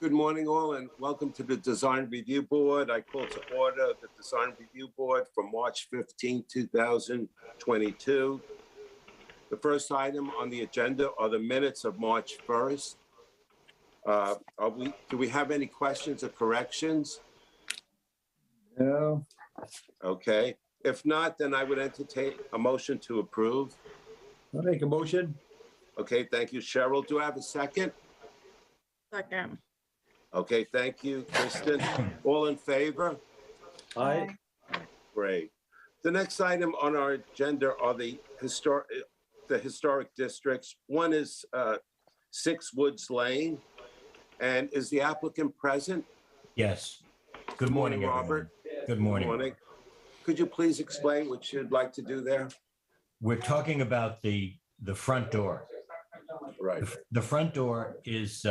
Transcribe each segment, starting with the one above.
Good morning, all, and welcome to the Design Review Board. I call to order the Design Review Board for March 15, 2022. The first item on the agenda are the minutes of March 1st. Do we have any questions or corrections? No. Okay. If not, then I would entertain a motion to approve. I'll make a motion. Okay, thank you, Cheryl. Do I have a second? Second. Okay, thank you, Kristen. All in favor? Aye. Great. The next item on our agenda are the historic districts. One is 6 Woods Lane. And is the applicant present? Yes. Good morning, Robert. everyone. Good morning. Good morning. Could you please explain what you'd like to do there? We're talking about the front door. Right. The front door is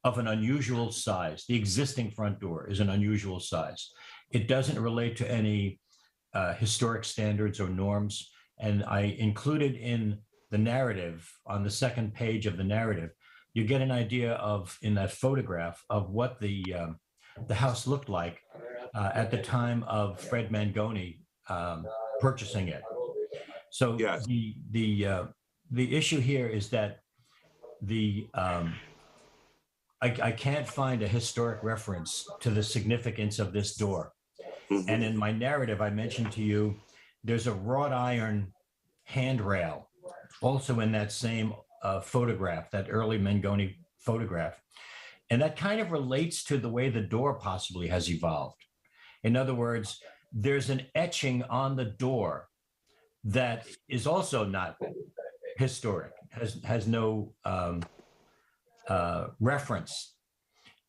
of an unusual size. The existing front door is an unusual size. It doesn't relate to any historic standards or norms. And I included in the narrative, on the second page of the narrative, you get an idea of, in that photograph, of what the house looked like at the time of Fred Mangoni purchasing it. So yes. The issue here is that I can't find a historic reference to the significance of this door. Mm-hmm. And in my narrative, I mentioned to you, there's a wrought iron handrail also in that same photograph, that early Mangoni photograph. And that kind of relates to the way the door possibly has evolved. In other words, there's an etching on the door that is also not historic, has no reference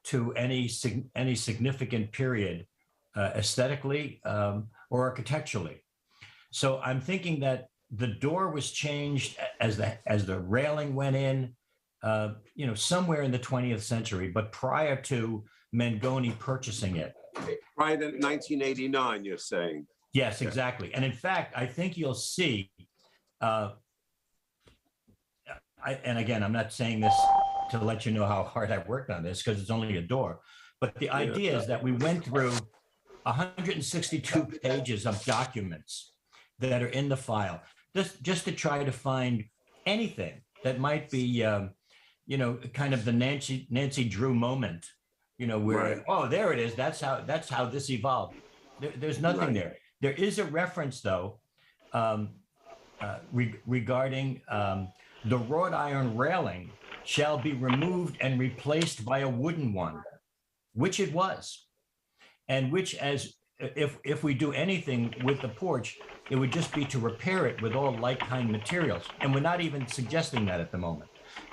to any significant period aesthetically or architecturally. So I'm thinking that the door was changed as the railing went in, somewhere in the 20th century, but prior to Mangoni purchasing it. Prior to 1989, you're saying? Yes, exactly. And in fact, I think you'll see, and again, I'm not saying this to let you know how hard I've worked on this because it's only a door, but the idea is that we went through 162 pages of documents that are in the file, just to try to find anything that might be, kind of the Nancy Drew moment, where, right. Oh, there it is. That's how this evolved. There's nothing right. there. There is a reference, though, regarding the wrought iron railing shall be removed and replaced by a wooden one, which it was, and which, as if we do anything with the porch, it would just be to repair it with all like-kind materials. And we're not even suggesting that at the moment.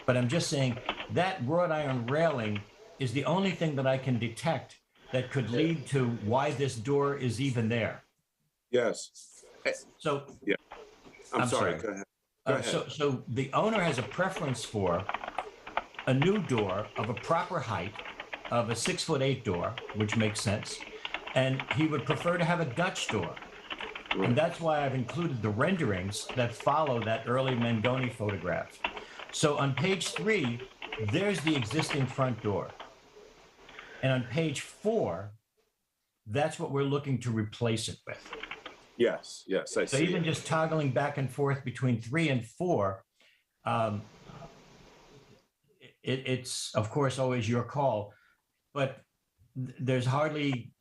But I'm just saying that wrought iron railing is the only thing that I can detect that could lead to why this door is even there. Yes. So, yeah. I'm sorry. Go ahead. Go ahead. So the owner has a preference for a new door of a proper height, of a 6'8" door, which makes sense. And he would prefer to have a Dutch door. Right. And that's why I've included the renderings that follow that early Mangoni photograph. So on page 3, there's the existing front door. And on page 4, that's what we're looking to replace it with. Yes, I see. So even just toggling back and forth between 3 and 4, it's of course always your call, but there's hardly,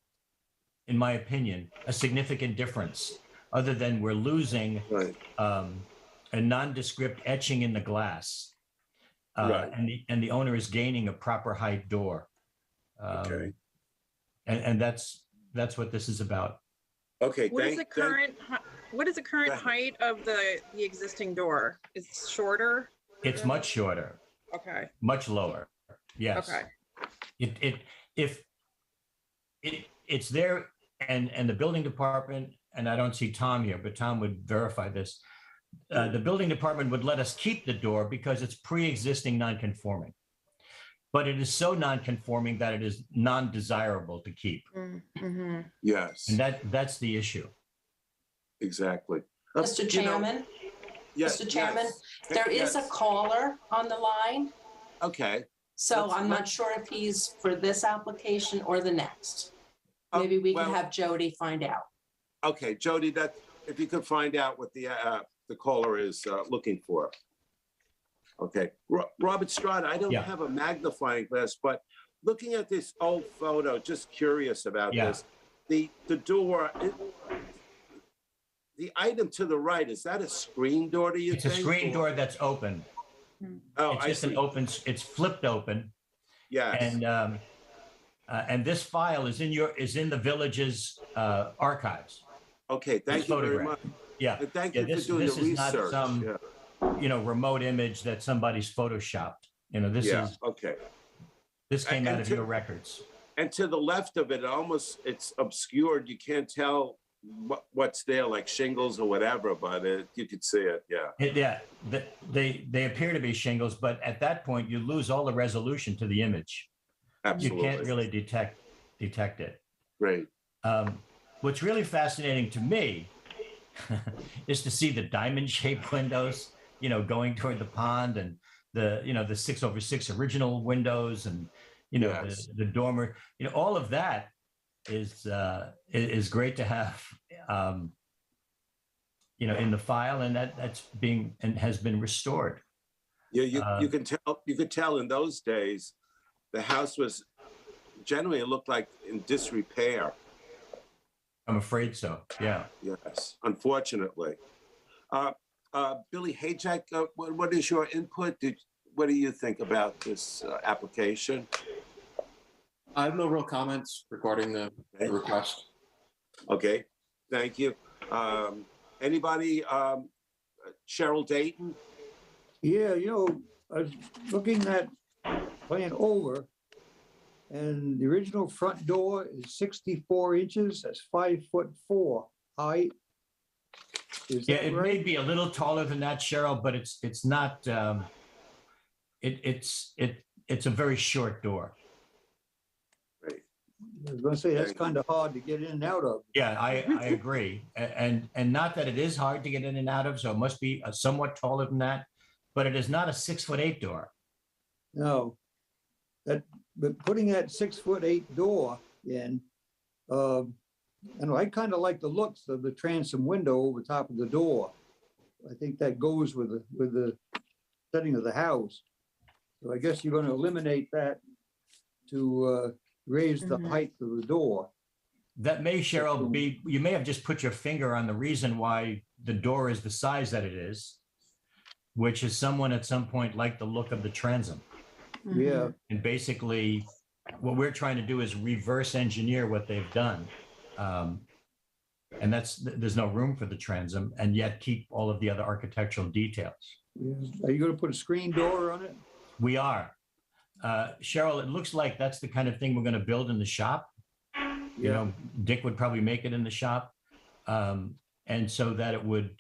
in my opinion, a significant difference other than we're losing right. A nondescript etching in the glass, right. and the owner is gaining a proper height door. Okay. And that's what this is about. Okay. What is the current height of the existing door? It's shorter? It's much shorter. Okay. Much lower. Yes. Okay. It's there, and the building department, and I don't see Tom here, but Tom would verify this. The building department would let us keep the door because it's pre-existing non-conforming. But it is so non-conforming that it is non-desirable to keep. Mm-hmm. Yes. And that's the issue. Exactly. Mr. Chairman? Yes. Mr. Chairman, there is a caller on the line. Okay. So Let's- I'm not sure if he's for this application or the next. Maybe we can well- have Jody find out. Okay, Jody, that, if you could find out what the caller is looking for. Okay, Robert Strada, I don't Yeah. have a magnifying glass, but looking at this old photo, just curious about Yeah. this. The door, the item to the right, is that a screen door, do you It's a think? screen or- door that's open. Oh, It's I just an see. open, it's flipped open. Yes, And this file is in the village's archives. okay, thank This you very photograph. much. Yeah, And thank yeah, you for this doing the is not research. some, Yeah, remote image that somebody's photoshopped. yeah, okay. This came out And of to- your records. And to the left of it, it's obscured. You can't tell what's there, like shingles or whatever, but you could see it, yeah. Yeah, they appear to be shingles, but at that point, you lose all the resolution to the image. You Absolutely. can't really detect it. Great. What's really fascinating to me is to see the diamond-shaped windows, going toward the pond, and the 6/6 original windows, and Yes. the dormer. All of that is great to have, in the file, and that's being and has been restored. Yeah, you could tell in those days, the house was generally, it looked like in disrepair. I'm afraid so. Yeah. Yes, unfortunately. Billy Hayjack, what is your input? What do you think about this application? I have no real comments regarding the request. Okay, thank you. Anybody, Cheryl Dayton? Yeah, I was looking at plan over, and the original front door is 64 inches. That's 5'4" height. Is Yeah, that it may right? be a little taller than that, Cheryl, but it's not. It's a very short door. Great. I was gonna say, that's kind of hard to get in and out of. Yeah, I agree, and not that it is hard to get in and out of, so it must be somewhat taller than that, but it is not a 6'8" door. No. But putting that 6'8" door in, and I kind of like the looks of the transom window over top of the door. I think that goes with the setting of the house. So I guess you're going to eliminate that to raise the height of the door. That may, Cheryl, be, you may have just put your finger on the reason why the door is the size that it is, which is someone at some point liked the look of the transom. Yeah, And basically, what we're trying to do is reverse engineer what they've done. And there's no room for the transom, and yet keep all of the other architectural details. yeah. Are you going to put a screen door on it? We are. Cheryl, it looks like that's the kind of thing we're going to build in the shop. Dick would probably make it in the shop. And so that it would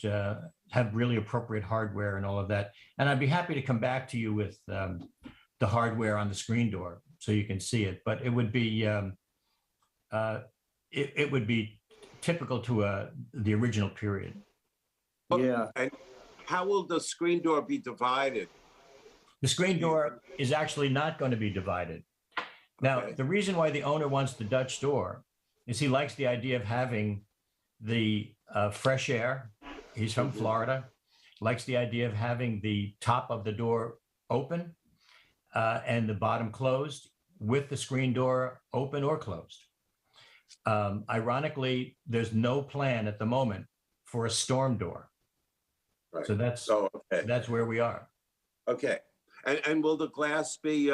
have really appropriate hardware and all of that. And I'd be happy to come back to you with the hardware on the screen door so you can see it. But it would be it would be typical to the original period. Yeah. And how will the screen door be divided? The screen door is actually not going to be divided. Now, Okay. the reason why the owner wants the Dutch door is he likes the idea of having the fresh air. He's from Florida, likes the idea of having the top of the door open and the bottom closed, with the screen door open or closed. Ironically, there's no plan at the moment for a storm door. Right. So that's where we are. Okay. And will the glass be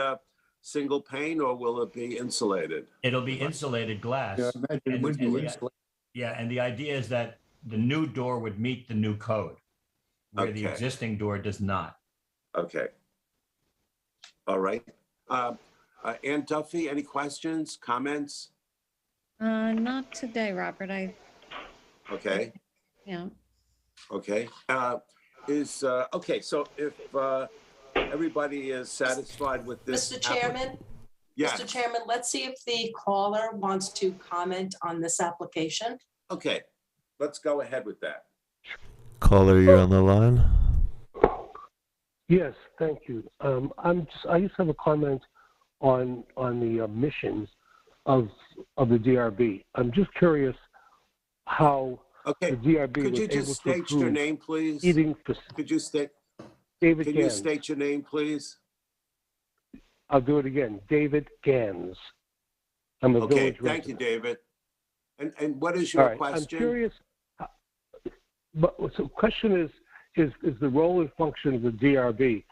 single pane, or will it be insulated? It'll be insulated glass. Yeah, I imagine it would be insulated. Yeah, and the idea is that the new door would meet the new code, where the Okay. existing door does not. Okay. All right. Ann Duffy, any questions, comments? Not today, Robert. Okay. Yeah. Okay. Okay, so if everybody is satisfied with this. Mr. Chairman, Yes. Mr. Chairman, let's see if the caller wants to comment on this application. Okay, let's go ahead with that. Caller, you're on the line. Yes, thank you. I just have a comment on the missions of the DRB. I'm just curious how Okay, the DRB could was you able just to state your approve name, please? eating for Could you state, David can you Gans. state your name, please? I'll do it again. David Gans. I'm a Okay, village thank you, resident. David. And what is All your right. question? I'm curious. But so the question is the role and function of the DRB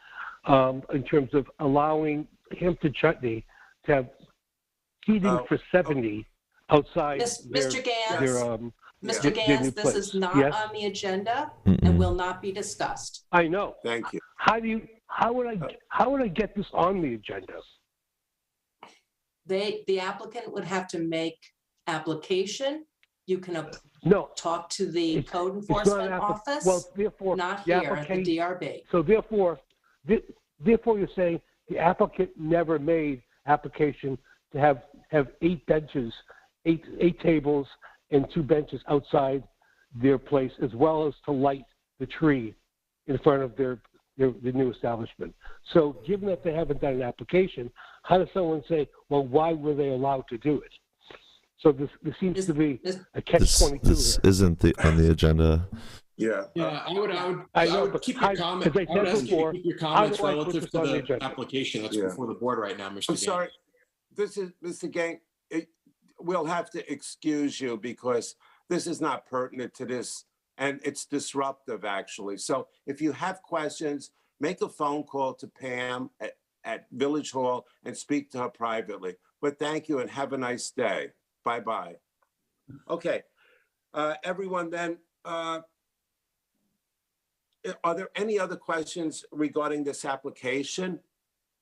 in terms of allowing Hampton Chutney to have heating for 70 outside their, Mr. Gans, their, Mr. their Gans, new this place. is not Yes? on the agenda and Mm-mm. will not be discussed. I know. Thank you. How would I get this on the agenda? The applicant would have to make application. You can No. talk to the It's- code It's not enforcement an office, Well, therefore, not the here at the application- DRB. So therefore you're saying the applicant never made application to have 8 benches, eight tables and 2 benches outside their place, as well as to light the tree in front of the new establishment. So given that they haven't done an application, how does someone say, well, why were they allowed to do it? So this seems to be a catch-22 This here. isn't on the agenda. Yeah. Yeah, I would but keep your comment. as I I would said ask you to before, keep your how comments do I put relative this to on the the agenda? application that's Yeah. before the board right now, Mr. I'm Gans. sorry. This is, Mr. Gang, we'll have to excuse you because this is not pertinent to this and it's disruptive, actually. So if you have questions, make a phone call to Pam at Village Hall and speak to her privately. But thank you and have a nice day. Bye-bye. Okay, everyone then, are there any other questions regarding this application?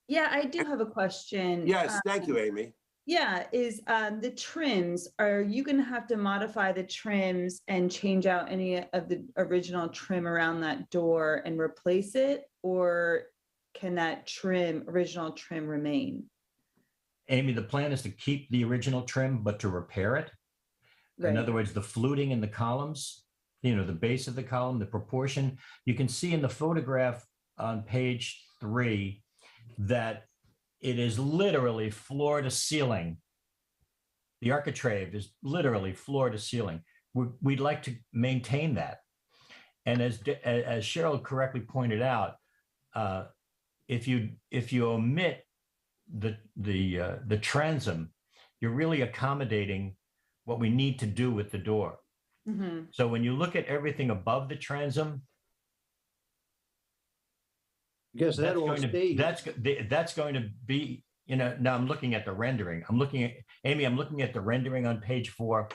Yeah, I do have a question. Yes, thank you, Amy. Yeah, is the trims, are you gonna have to modify the trims and change out any of the original trim around that door and replace it? Or can that original trim remain? Amy, the plan is to keep the original trim, but to repair it. In Right. other words, the fluting in the columns, the base of the column, the proportion, you can see in the photograph on page 3 that it is literally floor to ceiling. The architrave is literally floor to ceiling. We'd like to maintain that. And as Cheryl correctly pointed out, if you omit the transom, you're really accommodating what we need to do with the door. Mhm. So when you look at everything above the transom, I guess that all stays. that's going to be, now I'm looking at the rendering. I'm looking at the rendering on page 4.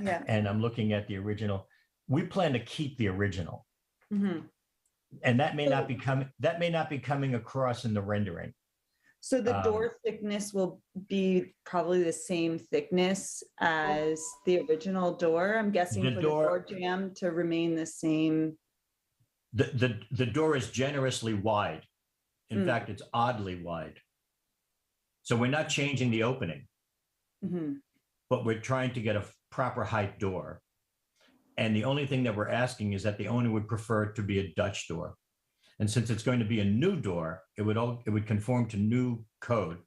Yeah. And I'm looking at the original. We plan to keep the original. Mhm. And that may not be coming across in the rendering. So the door thickness will be probably the same thickness as the original door, I'm guessing, The for the door- door jamb to remain the same. The door is generously wide. In fact, it's oddly wide. So we're not changing the opening, Mhm. but we're trying to get a proper height door. And the only thing that we're asking is that the owner would prefer it to be a Dutch door. And since it's going to be a new door, it would conform to new code.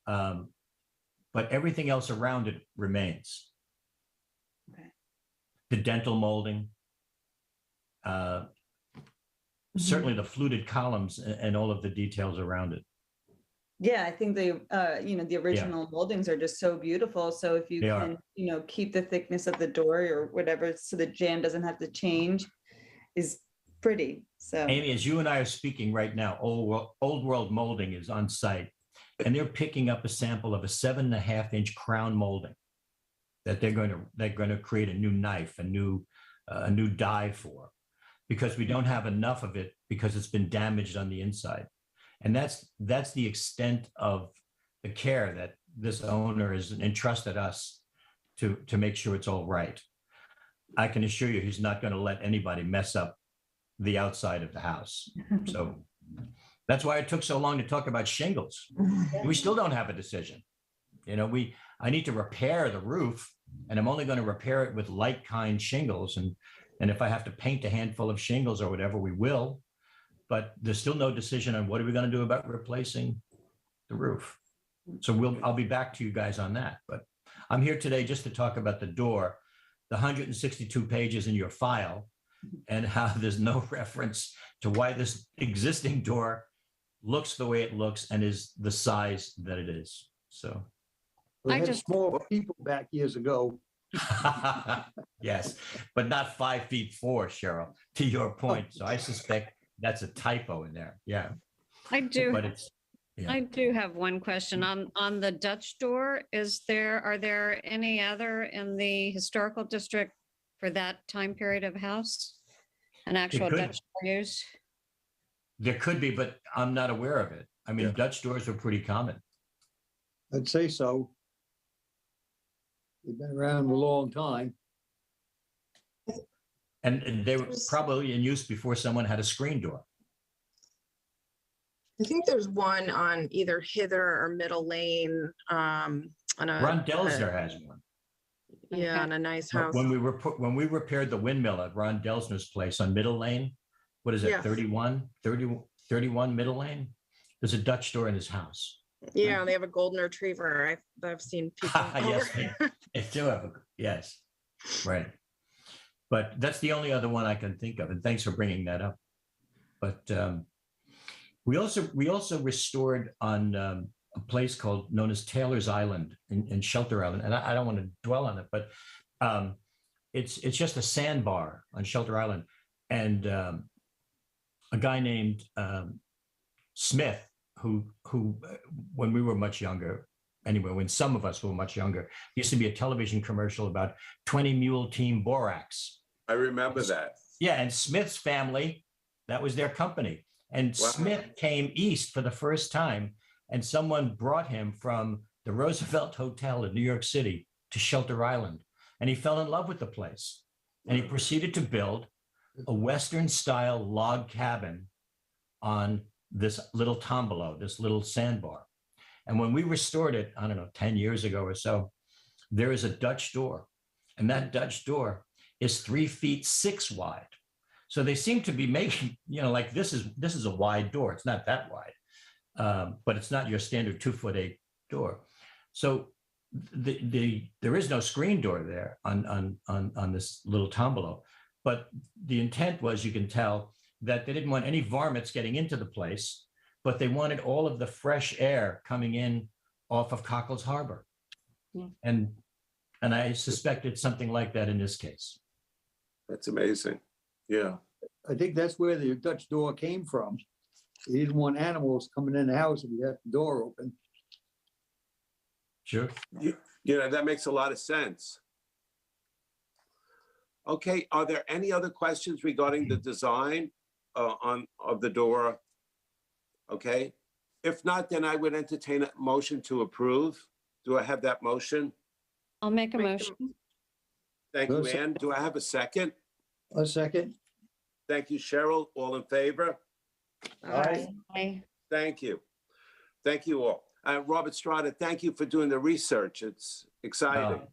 But everything else around it remains. Okay. The dental molding, certainly the fluted columns and all of the details around it. Yeah, I think the original moldings are just so beautiful. So if you They can, keep the thickness of the door or whatever, so the jamb doesn't have to change, is pretty. So Amy, as you and I are speaking right now, Old World Molding is on site, and they're picking up a sample of a 7.5-inch crown molding that they're going to create a new knife, a new die for, because we don't have enough of it because it's been damaged on the inside. And that's the extent of the care that this owner has entrusted us to make sure it's all right. I can assure you he's not going to let anybody mess up the outside of the house. So that's why it took so long to talk about shingles. We still don't have a decision. I need to repair the roof, and I'm only going to repair it with light kind shingles. And if I have to paint a handful of shingles or whatever, we will. But there's still no decision on what are we going to do about replacing the roof. So I'll be back to you guys on that, but I'm here today just to talk about the door, the 162 pages in your file, and how there's no reference to why this existing door looks the way it looks and is the size that it is. So, We I had just- small people back years ago. yes, but not 5'4", Cheryl, to your point. So I suspect that's a typo in there. Yeah, I do, but it's, yeah. I do have one question on the Dutch door. Are there any other in the historical district for that time period of house? An actual could. Dutch door use? There could be, but I'm not aware of it. I mean, Yeah. Dutch doors are pretty common. I'd say so. They've been around a long time. And they were probably in use before someone had a screen door. I think there's one on either Hither or Middle Lane. On a Ron Delsner has one. yeah, on a nice house. When we repaired the windmill at Ron Delsner's place on Middle Lane, what is it, Yeah. 31 Middle Lane? There's a Dutch door in his house. Yeah, they have a golden retriever. I've seen people. Yes, over. they do have yes, right. But that's the only other one I can think of. And thanks for bringing that up. But we also restored on a place known as Taylor's Island in Shelter Island. And I don't want to dwell on it, but it's just a sandbar on Shelter Island. And a guy named Smith, who when we were much younger, anyway, when some of us were much younger, used to be a television commercial about 20 Mule Team Borax. I remember that. Yeah, and Smith's family, that was their company. And Wow. Smith came east for the first time, and someone brought him from the Roosevelt Hotel in New York City to Shelter Island. And he fell in love with the place. And he proceeded to build a Western-style log cabin on this little tombolo, this little sandbar. And when we restored it, I don't know, 10 years ago or so, there is a Dutch door. And that Dutch door is 3 feet 6 wide. So they seem to be making, like this is a wide door. It's not that wide, but it's not your standard 2'8" door. So there is no screen door there on this little tombolo. But the intent was, you can tell, that they didn't want any varmints getting into the place, but they wanted all of the fresh air coming in off of Cockles Harbor. Yeah. And I suspect it's something like that in this case. That's amazing. Yeah. I think that's where the Dutch door came from. He didn't want animals coming in the house if you left the door open. Sure. That makes a lot of sense. Okay, are there any other questions regarding the design of the door? Okay, if not, then I would entertain a motion to approve. Do I have that motion? I'll make a Make the- motion. Thank you, Yes. Ann. Do I have a second? A second. Thank you, Cheryl. All in favor? Aye. Aye. Thank you. Thank you all. Robert Strada, thank you for doing the research. It's exciting.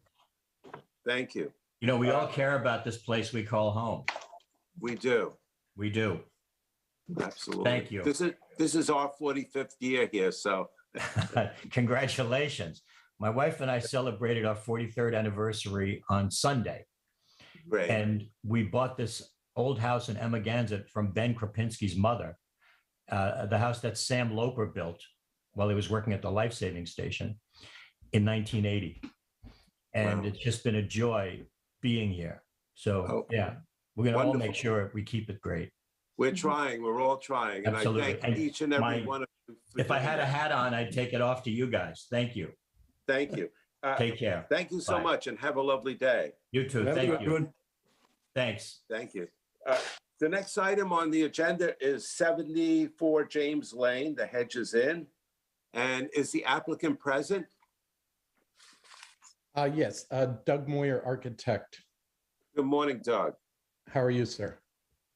Thank you. We all care about this place we call home. We do. We do. Absolutely. Thank you. This is our 45th year here, so Congratulations. My wife and I celebrated our 43rd anniversary on Sunday. great. And we bought this old house in Amagansett from Ben Krapinski's mother, the house that Sam Loper built while he was working at the life-saving station in 1980. And Wow. it's just been a joy being here. So, yeah, we're going to all Wonderful. make sure we keep it great. We're trying, we're all trying. And I Absolutely. thank And each and every my- one of you. for If I doing had a that. hat on, I'd take it off to you guys. Thank you. Thank you. Take care. Thank you so Bye. much and have a lovely day. You too. Have a Thank good you. one. Thanks. Thank you. The next item on the agenda is 74 James Lane, the hedge is in. And is the applicant present? Yes, Doug Moyer, architect. Good morning, Doug. How are you, sir?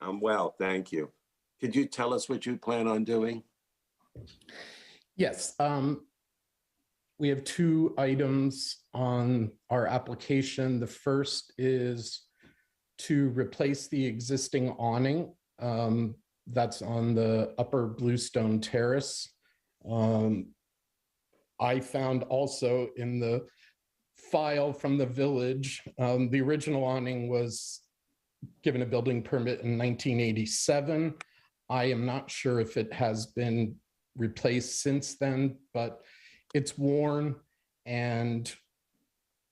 I'm well, thank you. Could you tell us what you plan on doing? Yes, we have 2 items on our application. The first is to replace the existing awning that's on the upper Bluestone Terrace. I found also in the file from the village, the original awning was given a building permit in 1987. I am not sure if it has been replaced since then, but it's worn, and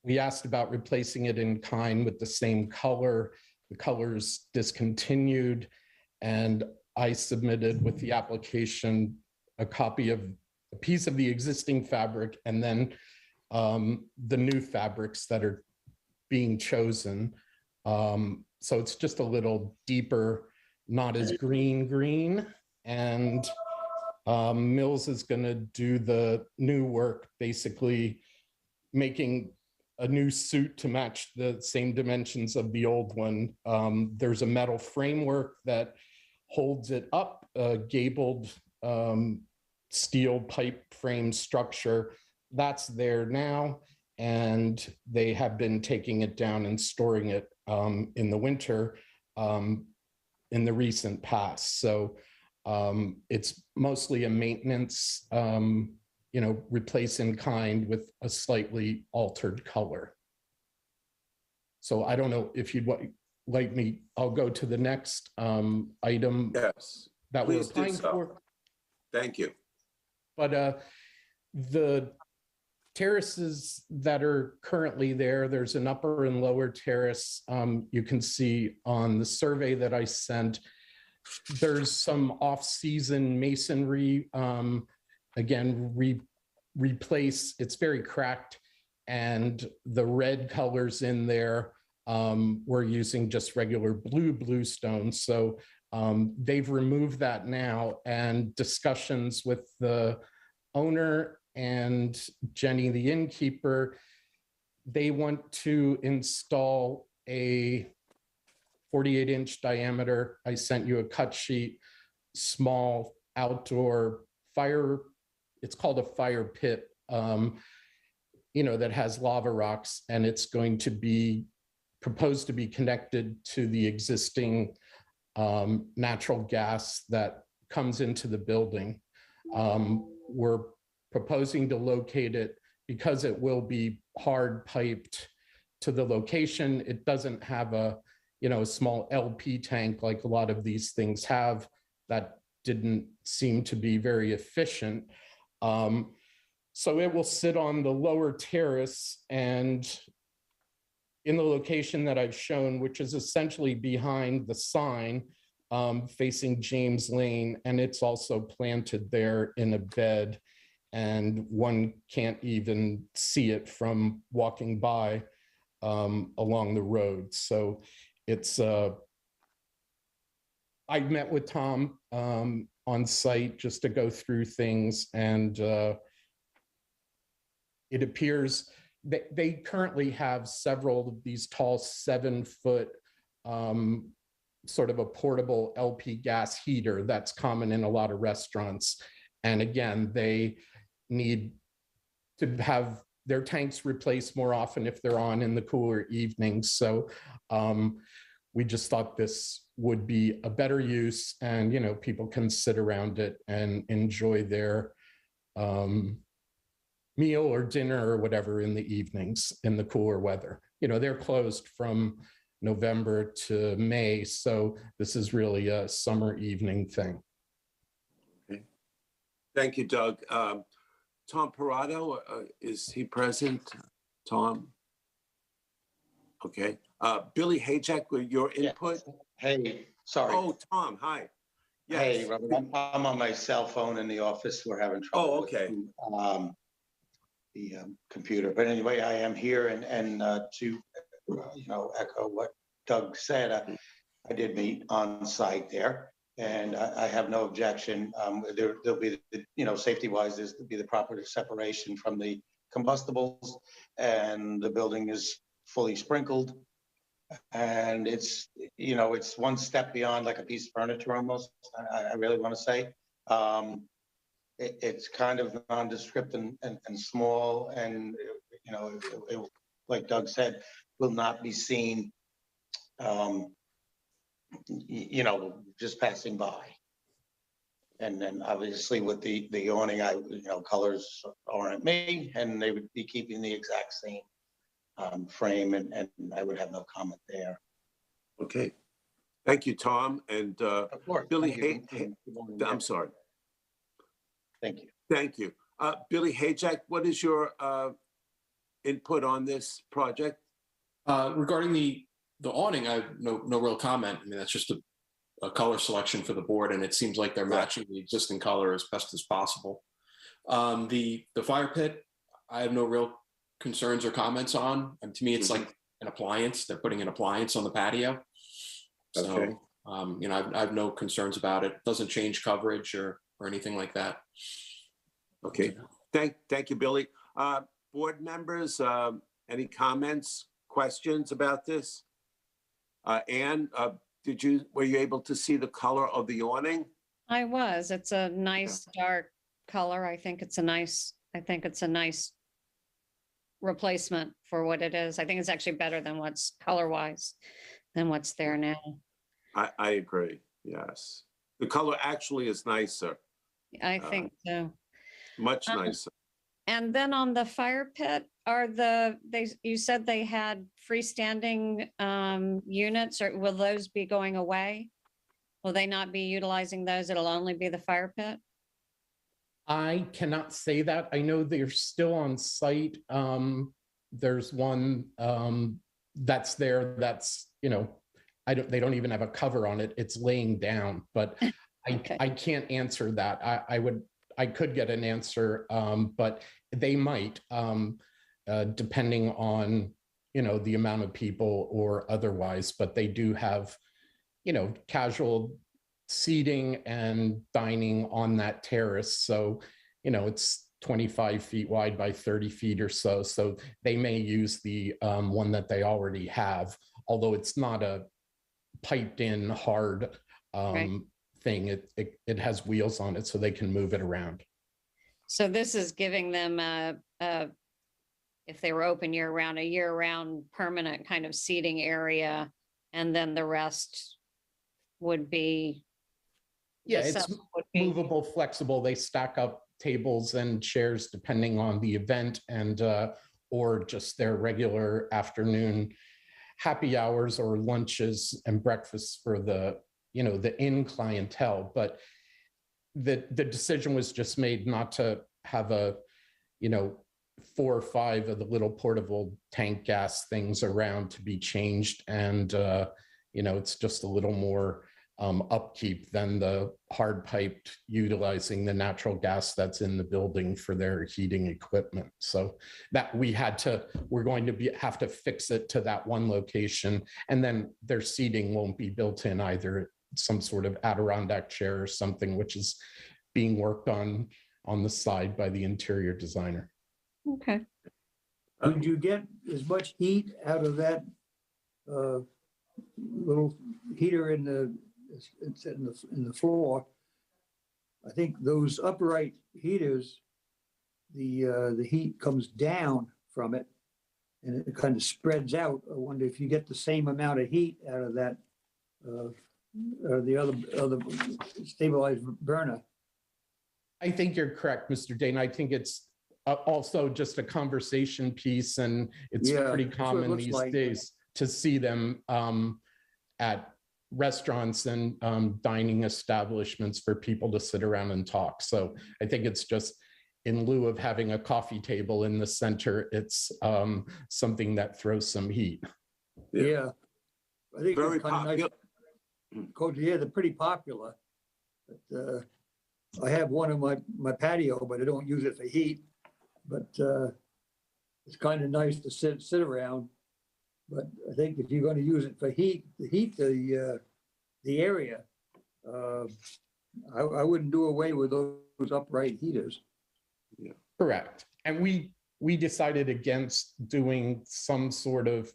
we asked about replacing it in kind with the same color. The color's discontinued, and I submitted with the application a copy of a piece of the existing fabric and then the new fabrics that are being chosen. So it's just a little deeper, not as green. And Mills is going to do the new work, basically making a new suit to match the same dimensions of the old one. There's a metal framework that holds it up, a gabled steel pipe frame structure. That's there now, and they have been taking it down and storing it in the winter in the recent past. So it's mostly a maintenance, replace in kind with a slightly altered color. So I don't know if you'd like me, I'll go to the next item. Yes, that we're please do applying so. for. Thank you. But the terraces that are currently there, there's an upper and lower terrace. You can see on the survey that I sent, there's some off-season masonry, replace, it's very cracked, and the red colors in there, we're using just regular blue stones. So they've removed that now, and discussions with the owner and Jenny, the innkeeper, they want to install a 48-inch diameter. I sent you a cut sheet, small outdoor fire. It's called a fire pit, that has lava rocks, and it's going to be proposed to be connected to the existing natural gas that comes into the building. We're proposing to locate it because it will be hard piped to the location. It doesn't have a small LP tank like a lot of these things have. That didn't seem to be very efficient. So it will sit on the lower terrace and in the location that I've shown, which is essentially behind the sign facing James Lane, and it's also planted there in a bed, and one can't even see it from walking by along the road. So it's, I met with Tom on site just to go through things, and it appears that they currently have several of these tall 7-foot sort of a portable LP gas heater that's common in a lot of restaurants. And again, they need to have their tanks replaced more often if they're on in the cooler evenings. So we just thought this would be a better use, and people can sit around it and enjoy their meal or dinner or whatever in the evenings in the cooler weather. They're closed from November to May, so this is really a summer evening thing. Okay. Thank you, Doug. Tom Parado, is he present? Tom? Okay. Billy Hayjack, with your input? Yes. Hey, sorry. Oh, Tom, hi. Yes. Hey, Robert, I'm on my cell phone in the office. We're having trouble. Oh, okay. With, the computer. But anyway, I am here, and to echo what Doug said, I did meet on site there, and I have no objection. There'll be, safety-wise, there's to be the proper separation from the combustibles, and the building is fully sprinkled, and it's one step beyond like a piece of furniture almost. I really want to say. It's kind of nondescript and small, and it, like Doug said, will not be seen, just passing by. And then obviously with the awning, colors aren't me, and they would be keeping the exact same frame, and I would have no comment there. Okay. Thank you, Tom. And Of course. Billy, Thank you. Good morning. I'm sorry. Thank you. Thank you. Billy Hajek, what is your input on this project? Regarding the awning, I have no real comment. I mean, that's just a color selection for the board, and it seems like they're matching the existing color as best as possible. The fire pit, I have no real concerns or comments on. And to me, it's like an appliance. They're putting an appliance on the patio. So, Okay. I have no concerns about it. Doesn't change coverage or anything like that. Okay. Thank you, Billy. Board members, any comments, questions about this? Anne, were you able to see the color of the awning? I was. It's a nice dark color. I think it's a nice replacement for what it is. I think it's actually better than what's color-wise than what's there now. I agree. Yes. The color actually is nicer, I think so. much nicer. And then on the fire pit, you said they had freestanding units, or will those be going away? Will they not be utilizing those? It'll only be the fire pit? I cannot say that. I know they're still on site. There's one that's there that's, they don't even have a cover on it. It's laying down, but Okay. I can't answer that. I could get an answer, but they might, depending on, the amount of people or otherwise, but they do have, casual seating and dining on that terrace. So, it's 25 feet wide by 30 feet or so. So they may use the one that they already have, although it's not a piped in hard thing. It has wheels on it so they can move it around. So this is giving them if they were open year-round, a year-round permanent kind of seating area, and then the rest would be. Yeah, it's movable, flexible. They stack up tables and chairs depending on the event, and or just their regular afternoon happy hours or lunches and breakfasts for the in clientele. But the decision was just made not to have 4 or 5 of the little portable tank gas things around to be changed, and it's just a little more upkeep than the hard piped utilizing the natural gas that's in the building for their heating equipment. So that we're going to have to fix it to that one location, and then their seating won't be built in either. Some sort of Adirondack chair or something, which is being worked on the side by the interior designer. Okay. Would you get as much heat out of that little heater in the floor? I think those upright heaters, the heat comes down from it and it kind of spreads out. I wonder if you get the same amount of heat out of that or the other stabilized burner. I think you're correct, Mr. Dane. I think it's also just a conversation piece, and it's pretty common these days to see them at restaurants and dining establishments for people to sit around and talk. So I think it's just, in lieu of having a coffee table in the center, it's something that throws some heat. Yeah. I think Very it's kind of nice. Coach, yeah, they're pretty popular. But, I have one in my patio, but I don't use it for heat. But it's kind of nice to sit around. But I think if you're going to use it for heat, the area, I wouldn't do away with those upright heaters. Yeah. Correct. And we decided against doing some sort of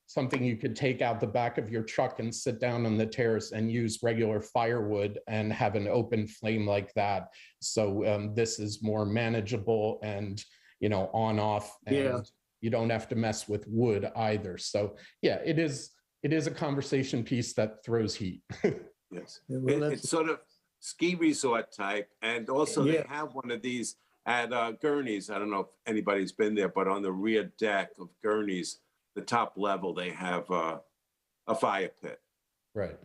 something you could take out the back of your truck and sit down on the terrace and use regular firewood and have an open flame like that. So this is more manageable and, on off, and you don't have to mess with wood either. So yeah, it is a conversation piece that throws heat. Yes. Yeah, well, It's sort of ski resort type. And also they Yeah. have one of these at Gurney's. I don't know if anybody's been there, but on the rear deck of Gurney's, the top level, they have a fire pit. Right.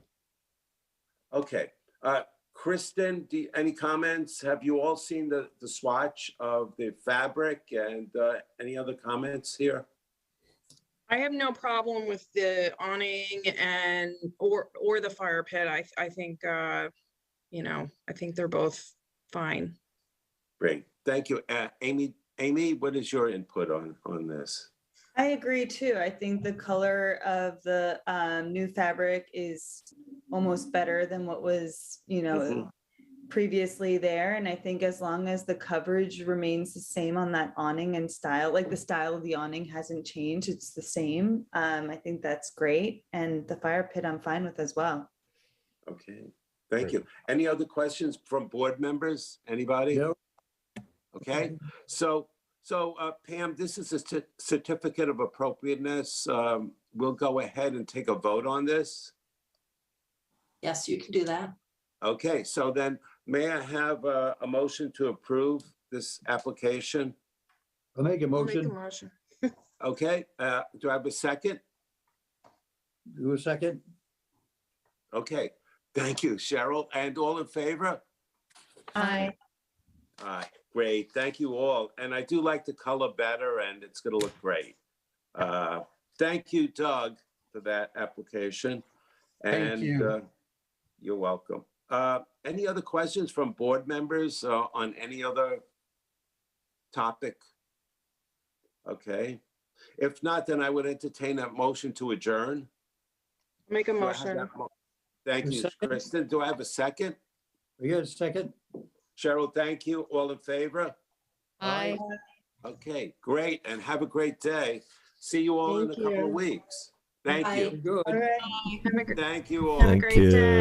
Okay. Kristen, any comments? Have you all seen the swatch of the fabric, and any other comments here? I have no problem with the awning and or the fire pit. I think you know, I think they're both fine. Great, thank you. Amy, what is your input on this? I agree too. I think the color of the new fabric is almost better than what was, you know, previously there. And I think as long as the coverage remains the same on that awning and style, like the style of the awning hasn't changed, it's the same. I think that's great. And the fire pit I'm fine with as well. Okay, thank you. Any other questions from board members? Anybody? No. Okay, so Pam, this is a certificate of appropriateness. We'll go ahead and take a vote on this. Yes, you can do that. Okay, so then may I have a motion to approve this application? I'll make a I'll make a motion. motion. Okay, do I have a second? Do a second. Okay, thank you, Cheryl. And all in favor? Aye. Aye, great, thank you all. And I do like the color better, and it's gonna look great. Thank you, Doug, for that application. Thank And you. you're welcome. Any other questions from board members on any other topic? Okay, if not, then I would entertain a motion to adjourn. Make a Do I have motion. that Thank A you, second. Kristen. Do I have a second? We got a second. Cheryl, thank you. All in favor? Aye. Okay, great, and have a great day. See you all in a Thank couple of you. weeks. Thank Bye. you. Good. All right. Have a great Thank you all. Have a Thank great you. day.